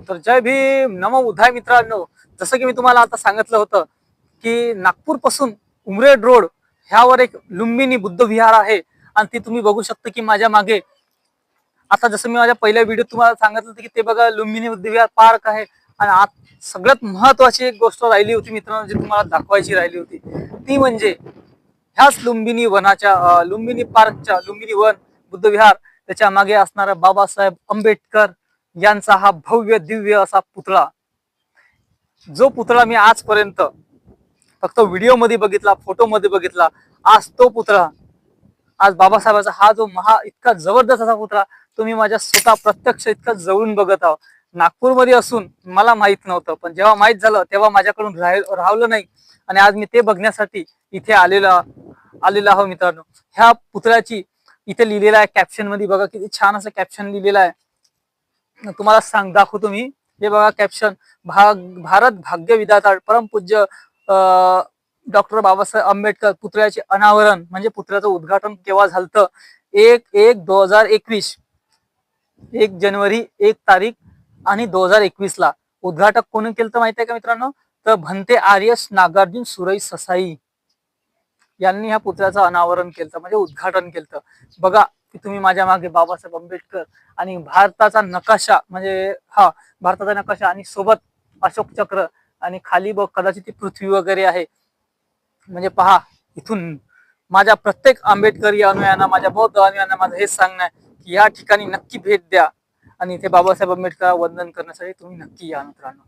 तर जय भीम, नमो बुद्धाय मित्रांनो. जसं की मी तुम्हाला आता सांगितलं होतं की नागपूर पासून उमरेड रोड ह्यावर एक लुंबिनी बुद्ध विहार आहे आणि ती तुम्ही बघू शकता की माझ्या मागे. आता जसं मी माझ्या पहिल्या व्हिडिओ तुम्हाला सांगितलं होतं की ते बघा लुंबिनी बुद्ध विहार पार्क आहे. आणि आज सगळ्यात महत्वाची एक गोष्ट राहिली होती मित्रांनो, जी तुम्हाला दाखवायची राहिली होती ती म्हणजे ह्याच लुंबिनी वनाच्या लुंबिनी पार्कच्या लुंबिनी वन बुद्ध विहार त्याच्या मागे असणारा बाबासाहेब आंबेडकर यांचा हा भव्य दिव्य असा पुतळा. जो पुतळा मी आजपर्यंत फक्त व्हिडिओ मध्ये बघितला, फोटो मध्ये बघितला. आज तो पुतळा, आज बाबासाहेबांचा हा जो इतका जबरदस्त असा पुतळा तुम्ही माझ्या स्वतः प्रत्यक्ष इतका जवळून बघत आहोत. नागपूरमध्ये असून मला माहित नव्हतं, पण जेव्हा माहित झालं तेव्हा माझ्याकडून राहिलं नाही आणि आज मी ते बघण्यासाठी इथे आलेला आहो मित्रांनो. ह्या पुतळ्याची इथे लिहिलेलं आहे कॅप्शन मध्ये, बघा किती छान असं कॅप्शन लिहिलेलं आहे. तुम्हाला दाखवतो मी. हे बघा कॅप्शन, भारत भाग्य विधाता परमपूज्य डॉक्टर बाबासाहेब आंबेडकर पुतळ्याचे अनावरण म्हणजे पुतळ्याचं उद्घाटन केव्हा झालं? 1/1/2021, 1 जानेवारी 1 तारीख आणि 2021 ला. उद्घाटक कोणी केलं तर माहिती आहे का मित्रांनो? तर भंते आर्यस नागार्जुन सुरई ससाई यांनी ह्या पुतळ्याचं अनावरण केलं, म्हणजे उद्घाटन केलं. बघा की तुम्ही माझ्या मागे बाबासाहेब आंबेडकर आणि भारताचा नकाशा, म्हणजे भारताचा नकाशा आणि सोबत अशोक चक्र आणि खाली बघ कदाचित ती पृथ्वी वगैरे आहे. म्हणजे पहा, इथून माझ्या प्रत्येक आंबेडकरी अनुयायांना, माझ्या बौद्ध अनुयायांना माझं हेच सांगणं आहे की या ठिकाणी नक्की भेट द्या आणि इथे बाबासाहेब आंबेडकर वंदन करण्यासाठी तुम्ही नक्की या मित्रांनो.